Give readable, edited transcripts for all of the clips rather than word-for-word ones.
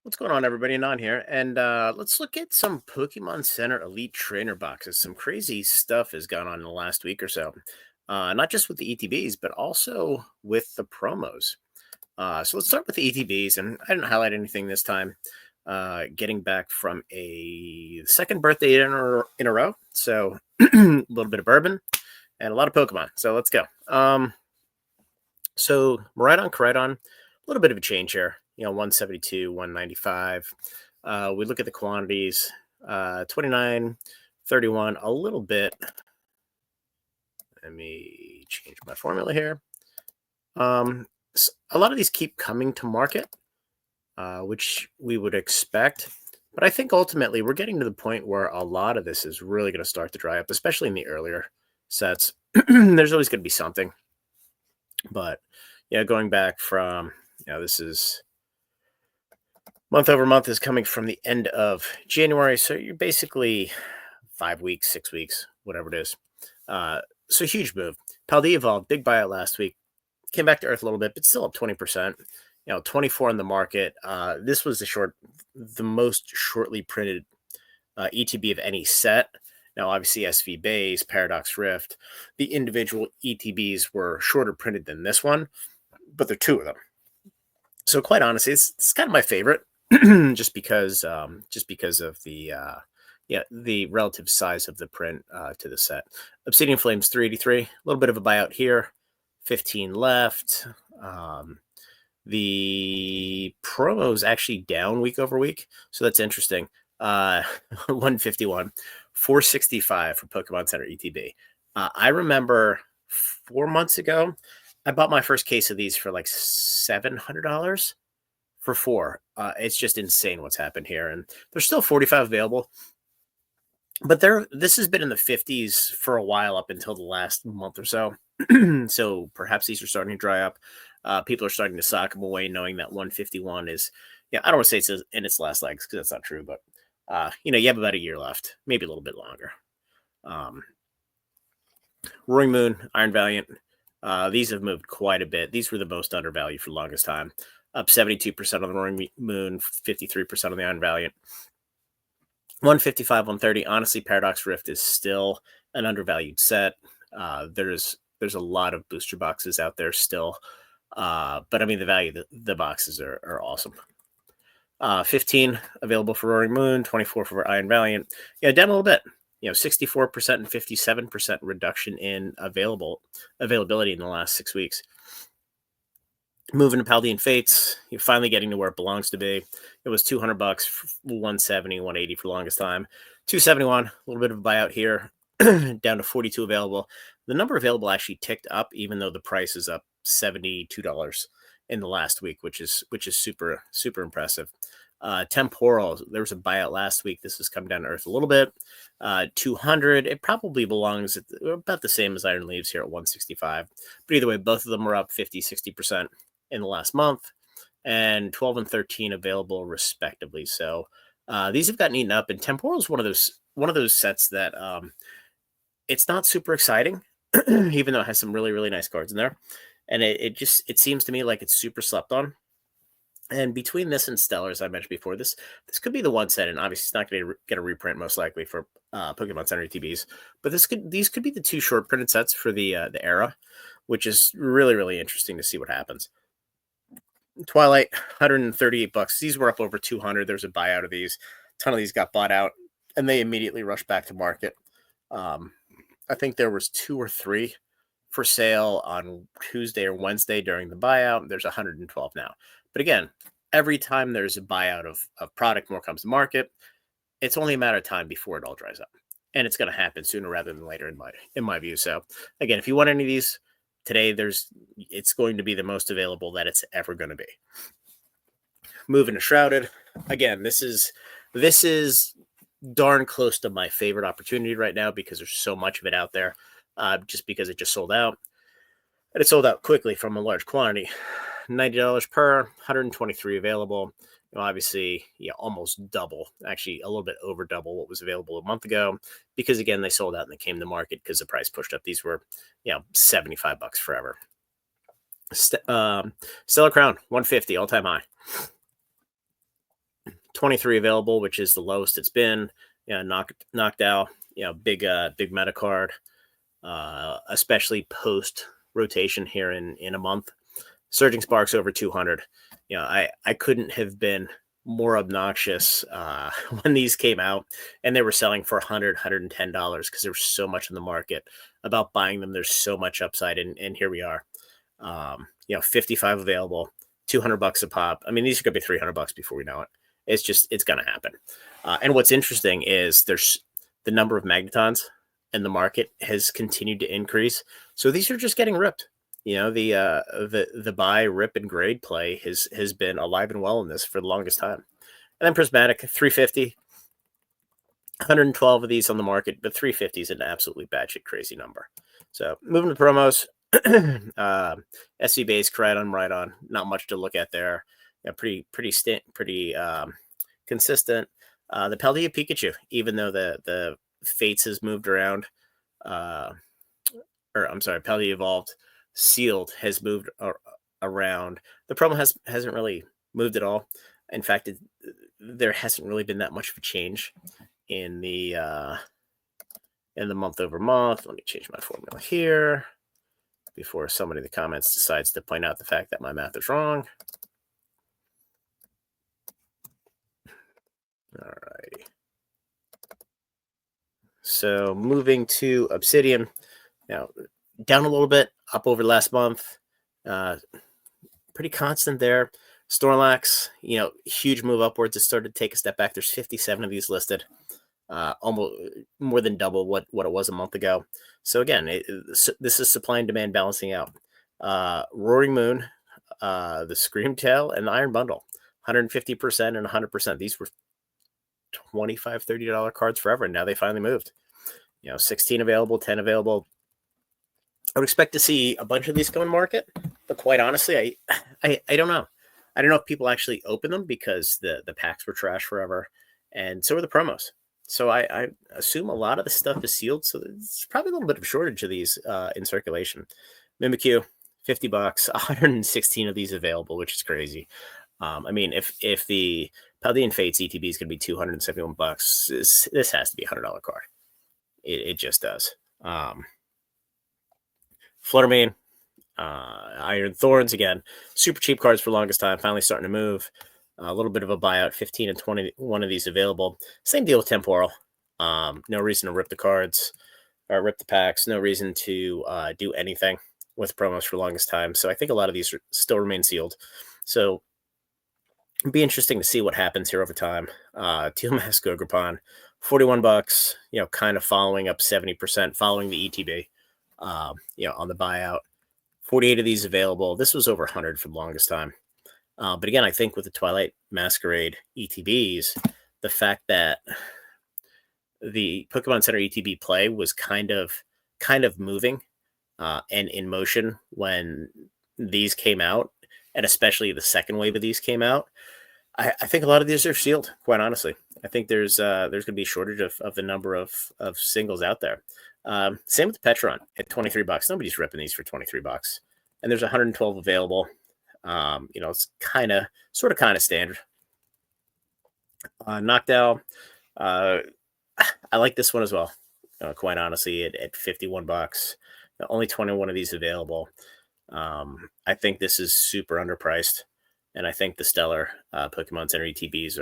What's going on, everybody? Non here, and let's look at some Pokemon Center Elite Trainer boxes. Some crazy stuff has gone on in the last week or so, not just with the ETBs, but also with the promos. So let's start with the ETBs, and I didn't highlight anything this time. Getting back from a second birthday in a row, so a little bit of bourbon and a lot of Pokemon. So let's go. So Maridon, a little bit of a change here. 172, 195. We look at the quantities, 29, 31, a little bit. Let me change my formula here. A lot of these keep coming to market, which we would expect. But I think ultimately we're getting to the point where a lot of this is really going to start to dry up, especially in the earlier sets. There's always going to be something. But yeah, going back from, this is month over month is coming from the end of January. So you're basically 5 weeks, 6 weeks, whatever it is. So huge move. Paldea evolved, big buyout last week. Came back to earth a little bit, but still up 20%. 24 in the market. This was the most shortly printed ETB of any set. Now, obviously, SV Base, Paradox Rift, the individual ETBs were shorter printed than this one, but there are two of them. So quite honestly, it's kind of my favorite, just because of the relative size of the print to the set. Obsidian Flames 383, a little bit of a buyout here, 15 left. The promo is actually down week over week, so that's interesting. 151, 465 for Pokemon Center ETB. I remember 4 months ago, I bought my first case of these for like $700 for 4. It's just insane what's happened here, and there's still 45 available. But this has been in the 50s for a while up until the last month or so. So perhaps these are starting to dry up. People are starting to sock them away, knowing that 151 is, I don't want to say it's in its last legs because that's not true, but you have about a year left, maybe a little bit longer. Roaring Moon, Iron Valiant, these have moved quite a bit. These were the most undervalued for the longest time. Up 72% on the Roaring Moon, 53% on the Iron Valiant. 155, 130. Honestly, Paradox Rift is still an undervalued set. There's a lot of booster boxes out there still. But I mean, the value of the boxes are awesome. 15 available for Roaring Moon, 24 for Iron Valiant. Down a little bit. 64% and 57% reduction in availability in the last 6 weeks. Moving to Paldean Fates, you're finally getting to where it belongs to be. It was $200, 170, 180 for the longest time. 271, a little bit of a buyout here, down to 42 available. The number available actually ticked up, even though the price is up $72 in the last week, which is super, super impressive. Temporal, there was a buyout last week. This has come down to earth a little bit. 200, it probably belongs about the same as Iron Leaves here at 165. But either way, both of them are up 50, 60% in the last month, and 12 and 13 available respectively. So these have gotten eaten up, and Temporal is one of those sets that it's not super exciting, even though it has some really, really nice cards in there. And it seems to me like it's super slept on. And between this and Stellar, as I mentioned before, this could be the one set, and obviously it's not going to get a reprint most likely for Pokemon Center ETBs. But these could be the two short printed sets for the era, which is really, really interesting to see what happens. Twilight, $138. These were up over 200. There's a buyout of these. A ton of these got bought out, and they immediately rushed back to market. I think there was 2 or 3 for sale on Tuesday or Wednesday during the buyout. There's 112 now. But again, every time there's a buyout of product, more comes to market. It's only a matter of time before it all dries up, and it's going to happen sooner rather than later, in my view. So again, if you want any of these today, it's going to be the most available that it's ever going to be. Moving to Shrouded, again, this is darn close to my favorite opportunity right now because there's so much of it out there. Just because it just sold out, and it sold out quickly from a large quantity. $90 per, 123 available. Obviously, almost double, actually a little bit over double what was available a month ago, because again, they sold out and they came to market because the price pushed up. These were, $75 forever. Stellar Crown, 150, all-time high. 23 available, which is the lowest it's been. Knocked out. Big meta card, especially post rotation here in a month. Surging Sparks over 200. I couldn't have been more obnoxious when these came out and they were selling for $110 because there was so much in the market about buying them. There's so much upside, and here we are. 55 available, $200 a pop. I mean, these are going to be $300 before we know it. It's going to happen. And what's interesting is there's the number of magnetons in the market has continued to increase. So these are just getting ripped. The buy, rip, and grade play has been alive and well in this for the longest time. And then Prismatic, 350, 112 of these on the market, but 350 is an absolutely batshit crazy number. So moving to promos, SV base, right on, not much to look at there. Pretty consistent. The Paldea Pikachu, even though the Fates has moved around, Paldea Evolved Sealed has moved around. The promo hasn't really moved at all. In fact, there hasn't really been that much of a change in the month over month. Let me change my formula here before somebody in the comments decides to point out the fact that my math is wrong. All righty. So moving to Obsidian. Now, down a little bit, up over last month. Pretty constant there. Snorlax, huge move upwards. It started to take a step back. There's 57 of these listed. Almost more than double what it was a month ago. So again, this is supply and demand balancing out. Roaring Moon, the Screamtail, and the Iron Bundle, 150% and 100%. These were $25, $30 cards forever, and now they finally moved. 16 available, 10 available. I would expect to see a bunch of these come in market, but quite honestly, I don't know. I don't know if people actually open them because the packs were trash forever, and so are the promos. So I assume a lot of the stuff is sealed, so there's probably a little bit of shortage of these in circulation. Mimikyu, $50, 116 of these available, which is crazy. I mean, if the Paldean Fates ETB is going to be $271, this has to be a $100 card. It just does. Fluttermane, Iron Thorns, again, super cheap cards for the longest time, finally starting to move. A little bit of a buyout, 15 and 21 of these available. Same deal with Temporal. No reason to rip the cards or rip the packs. No reason to do anything with promos for the longest time. So I think a lot of these still remain sealed. So it'd be interesting to see what happens here over time. Teal Mask Gograpon, $41, kind of following up 70%, following the ETB, on the buyout. 48 of these available. This was over 100 for the longest time. But again, I think with the Twilight Masquerade ETBs, the fact that the Pokemon Center ETB play was kind of moving and in motion when these came out, and especially the second wave of these came out, I think a lot of these are sealed, quite honestly. I think there's going to be a shortage of the number of singles out there. Same with the Petron at $23. Nobody's ripping these for $23. And there's 112 available. It's kind of standard. Knockdown. I like this one as well. Quite honestly, at $51. Only 21 of these available. I think this is super underpriced. And I think the Stellar Pokemon Center ETBs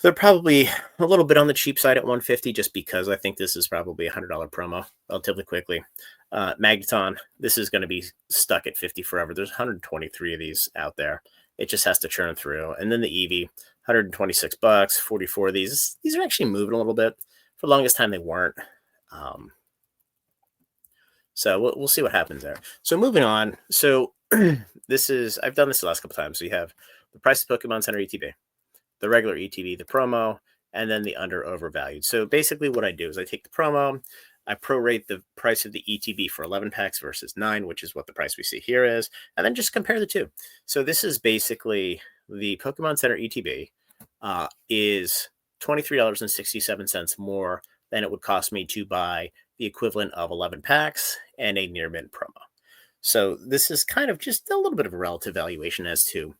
they're probably a little bit on the cheap side at $150, just because I think this is probably a $100 promo relatively quickly. Magneton, this is going to be stuck at 50 forever. There's 123 of these out there. It just has to churn through. And then the Eevee, $126, 44 of these. These are actually moving a little bit. For the longest time, they weren't. So we'll see what happens there. So moving on. So I've done this the last couple times. So you have the price of Pokemon Center ETB, the regular ETB, the promo, and then the under overvalued. So basically what I do is I take the promo, I prorate the price of the ETB for 11 packs versus 9, which is what the price we see here is, and then just compare the two. So this is basically the Pokemon Center ETB is $23.67 more than it would cost me to buy the equivalent of 11 packs and a near mint promo. So this is kind of just a little bit of a relative valuation as to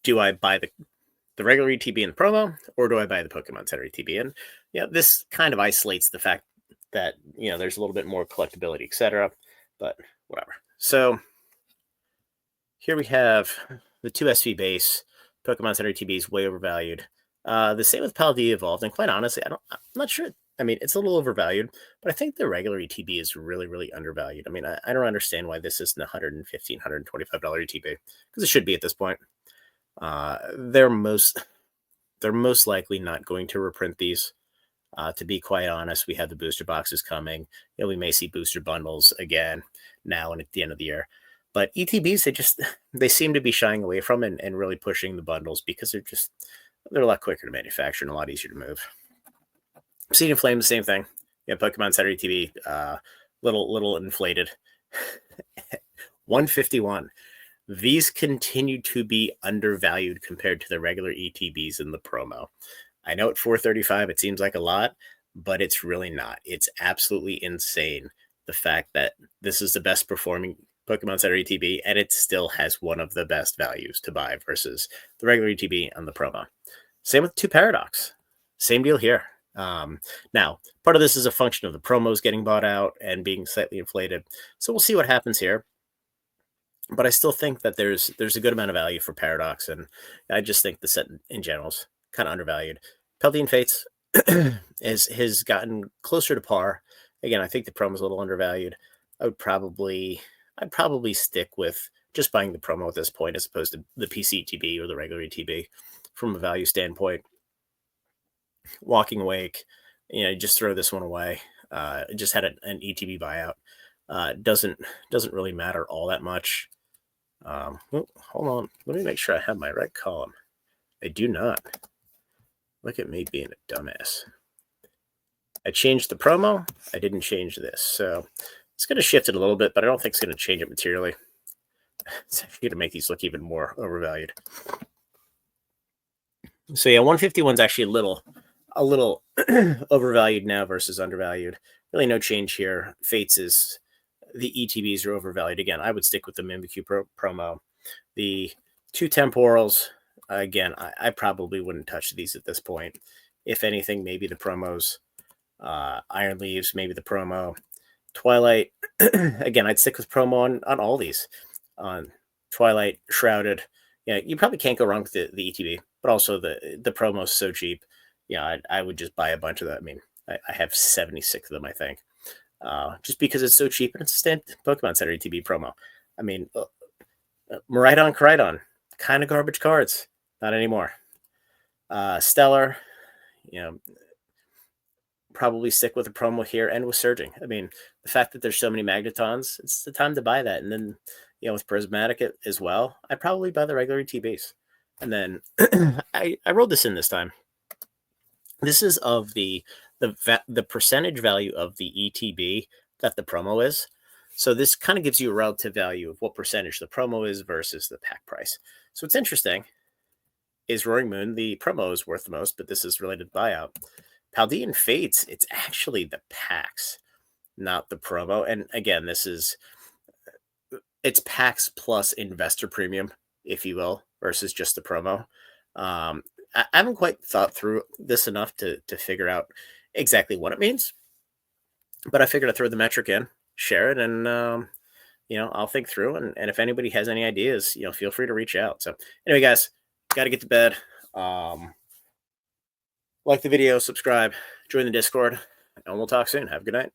Do I buy the regular ETB in the promo, or do I buy the Pokemon Center ETB? And this kind of isolates the fact that there's a little bit more collectability, etc. But whatever. So here we have the 2 SV base. Pokemon Center ETB is way overvalued. The same with Paldea Evolved, and quite honestly, I'm not sure. I mean, it's a little overvalued, but I think the regular ETB is really, really undervalued. I mean, I don't understand why this isn't $115, $125 ETB, because it should be at this point. They're most likely not going to reprint these. To be quite honest, we have the booster boxes coming. We may see booster bundles again now and at the end of the year. But ETBs, they seem to be shying away from and really pushing the bundles because they're a lot quicker to manufacture and a lot easier to move. Obsidian Flame, the same thing. Pokemon Center ETB, little inflated. 151. These continue to be undervalued compared to the regular ETBs in the promo. I know at 435 it seems like a lot, but it's really not. It's absolutely insane, the fact that this is the best performing Pokemon Center ETB, and it still has one of the best values to buy versus the regular ETB on the promo. Same with 2 Paradox. Same deal here. Now, part of this is a function of the promos getting bought out and being slightly inflated. So we'll see what happens here. But I still think that there's a good amount of value for Paradox, and I just think the set in general is kind of undervalued. Paldean Fates has gotten closer to par. Again, I think the promo is a little undervalued. I'd probably stick with just buying the promo at this point as opposed to the PC ETB or the regular ETB from a value standpoint. Walking Awake, just throw this one away. Just had an ETB buyout. Doesn't really matter all that much. Hold on. Let me make sure I have my right column. I do not. Look at me being a dumbass. I changed the promo. I didn't change this. So it's going to shift it a little bit, but I don't think it's going to change it materially. It's actually going to make these look even more overvalued. So yeah, 151 is actually a little overvalued now versus undervalued. Really no change here. Fates is the ETBs are overvalued. Again, I would stick with the Mimikyu promo. The 2 Temporals, again, I probably wouldn't touch these at this point. If anything, maybe the promos. Iron Leaves, maybe the promo. Twilight, again, I'd stick with promo on all these. On Twilight, Shrouded. You probably can't go wrong with the ETB, but also the promo is so cheap. I would just buy a bunch of that. I mean, I have 76 of them, I think. Just because it's so cheap and it's a stand Pokemon Center ETB promo. I mean, Miraidon, Koraidon, kind of garbage cards. Not anymore. Stellar, probably stick with a promo here and with Surging. I mean, the fact that there's so many Magnetons, it's the time to buy that. And then, with Prismatic as well, I'd probably buy the regular ETBs. And then I rolled this in this time. This is of the percentage value of the ETB that the promo is. So this kind of gives you a relative value of what percentage the promo is versus the pack price. So what's interesting is Roaring Moon, the promo is worth the most, but this is related to buyout. Paldean Fates, it's actually the packs, not the promo. And again, it's packs plus investor premium, if you will, versus just the promo. I haven't quite thought through this enough to figure out exactly what it means, but I figured I'd throw the metric in, share it, and I'll think through. And if anybody has any ideas, feel free to reach out. So anyway, guys, got to get to bed. Like the video, subscribe, join the Discord, and we'll talk soon. Have a good night.